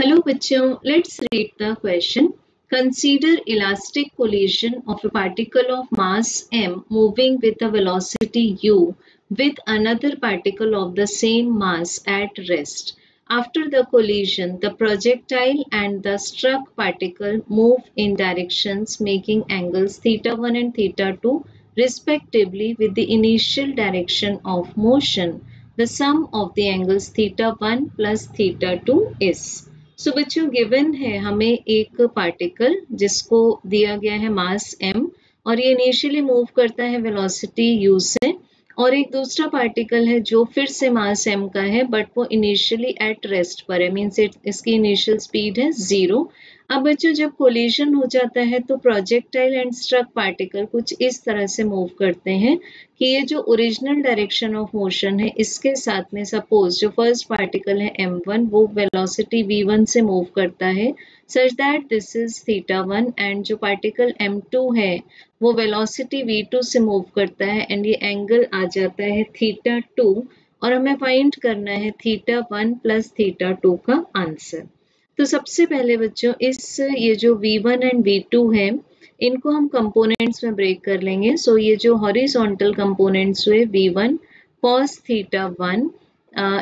Hello बच्चों, let's read the question. Consider elastic collision of a particle of mass m moving with a velocity u with another particle of the same mass at rest. After the collision, the projectile and the struck particle move in directions making angles theta 1 and theta 2 respectively with the initial direction of motion. The sum of the angles theta 1 plus theta 2 is. सो बच्चों given है हमें एक particle जिसको दिया गया है मास m और ये इनिशियली मूव करता है वेलोसिटी u से, और एक दूसरा पार्टिकल है जो फिर से मास m का है बट वो इनिशियली एट रेस्ट पर है, मीन्स इसकी इनिशियल स्पीड है 0। अब बच्चों जब कोलिजन हो जाता है तो प्रोजेक्टाइल एंड स्ट्रक पार्टिकल कुछ इस तरह से मूव करते हैं कि ये जो ओरिजिनल डायरेक्शन ऑफ मोशन है इसके साथ में सपोज जो फर्स्ट पार्टिकल है m1 वो वेलोसिटी v1 से मूव करता है such that this is theta 1 and जो पार्टिकल m2 है वो वेलोसिटी v2 से मूव करता है एंड ये एंगल आ जाता है थीटा 2 और हमें फाइंड करना है थीटा 1 प्लस थीटा 2 का आंसर। तो सबसे पहले बच्चों ये जो v1 एंड v2 है इनको हम कंपोनेंट्स में ब्रेक कर लेंगे। सो ये जो हॉरिजॉन्टल कंपोनेंट्स हुए v1 cos theta 1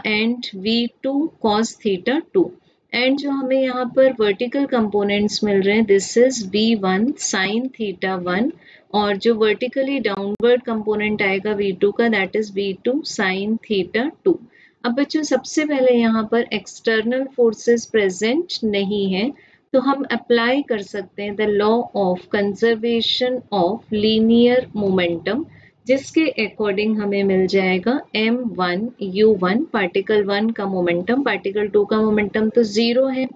and v2 cos theta 2 and जो हमें यहाँ पर वर्टिकल कंपोनेंट्स मिल रहे हैं this is v1 sin theta 1 और जो वर्टिकली डाउनवर्ड कंपोनेंट आएगा v2 का that is v2 sin theta 2। अब बच्चों सबसे पहले यहाँ पर एक्सटर्नल फोर्सेस प्रेजेंट नहीं है तो हम अप्लाई कर सकते हैं the law of conservation of linear momentum, जिसके अकॉर्डिंग हमें मिल जाएगा m1 u1 पार्टिकल 1 का मोमेंटम, पार्टिकल 2 का मोमेंटम तो 0 है।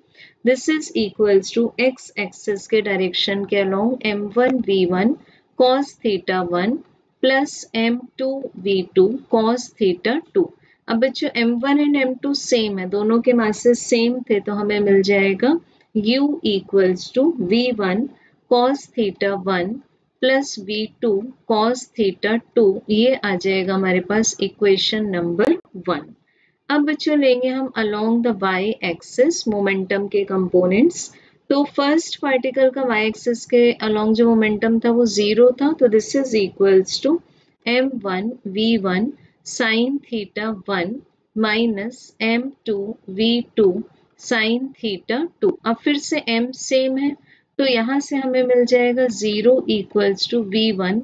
This is equals to x axis के डायरेक्शन के along m1 v1 cos theta 1 plus m2 v2 cos theta 2। अब बच्चों m1 एंड m2 सेम है, दोनों के मासेस सेम थे तो हमें मिल जाएगा u equals to v1 cos theta 1 plus v2 cos theta 2, ये आ जाएगा हमारे पास इक्वेशन नंबर 1। अब बच्चों लेंगे हम along the y axis momentum के कंपोनेंट्स। तो फर्स्ट पार्टिकल का y एक्सिस के अलोंग जो मोमेंटम था वो 0 था तो this is equals to m1 v1 sin theta 1 minus m2 v2 sin theta 2। अब फिर से m सेम है तो यहाँ से हमें मिल जाएगा 0 equals to v1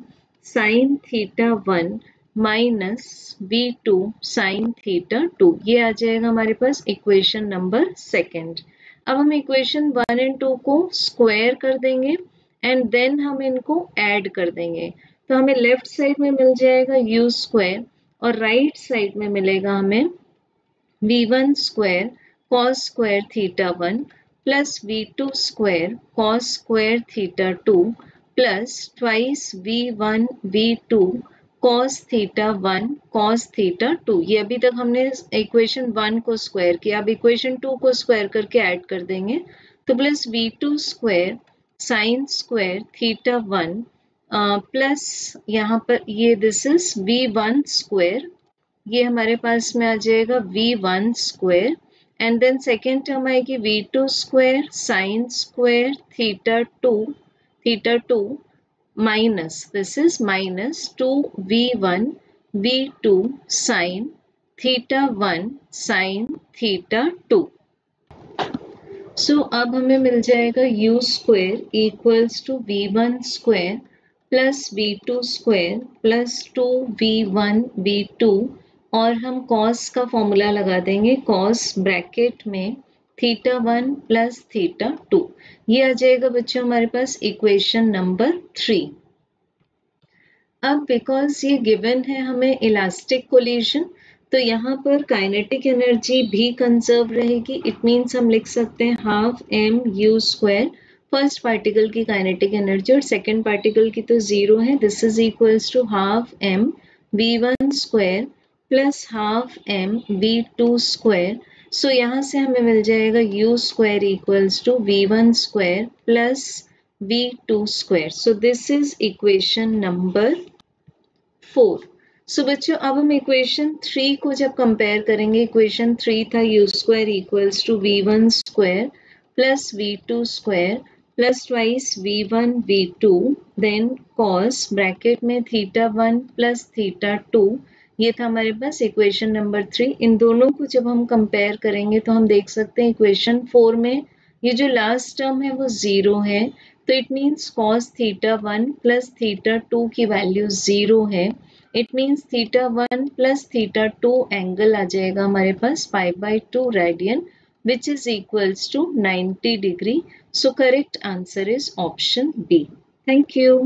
sin theta 1 minus v2 sin theta 2, ये आ जाएगा हमारे पास इक्वेशन नंबर सेकेंड। अब हम इक्वेशन 1 एंड 2 को स्क्वायर कर देंगे एंड देन हम इनको ऐड कर देंगे तो हमें लेफ्ट साइड में मिल जाएगा u स्क्वायर और राइट साइड में मिलेगा हमें v1 square cos square theta 1 plus v2 square cos square theta 2 plus twice v1 v2 cos theta 1 cos theta 2। ये अभी तक हमने इक्वेशन 1 को स्क्वायर किया, अब इक्वेशन 2 को स्क्वायर करके ऐड कर देंगे तो plus v2 square sin square theta 1 plus यहाँ पर ये दिस इज v1 स्क्वायर, ये हमारे पास में आ जाएगा v1 square and then second term आएगी v2 square sin square theta 2 minus this is minus 2v1 v2 sin theta 1 sin theta 2। So अब हमें मिल जाएगा u square equals to v1 square plus v2 square plus 2v1 v2 और हम cos का formula लगा देंगे cos ब्रैकेट में थीटा 1 प्लस थीटा 2, ये आ जाएगा बच्चों हमारे पास इक्वेशन नंबर 3। अब बिकॉज ये गिवन है हमें इलास्टिक कोलिजन तो यहाँ पर काइनेटिक एनर्जी भी कंजर्व रहेगी, इट मीन्स हम लिख सकते हैं half m u square first particle की काइनेटिक एनर्जी और सेकेंड पार्टिकल की तो 0 है, this is equals to half m v1 square plus half m v2 square. So यहाँ से हमें मिल जाएगा u square equals to v1 square plus v2 square. So this is equation number 4। सो बच्चों अब हम इक्वेशन 3 को जब कंपेयर करेंगे, इक्वेशन 3 था u square equals to v1 square plus v2 square plus twice v1 v2 then cos bracket में θ1 plus θ2, ये था हमारे पास इक्वेशन नंबर 3। इन दोनों को जब हम कंपेयर करेंगे तो हम देख सकते हैं इक्वेशन 4 में ये जो लास्ट टर्म है वो 0 है, तो इट मीन्स cos θ1 प्लस θ2 की वैल्यू 0 है। इट मीन्स θ1 प्लस θ2 एंगल आ जाएगा हमारे पास π/2 radian which is equals to 90 degree. So correct answer is option B. Thank you.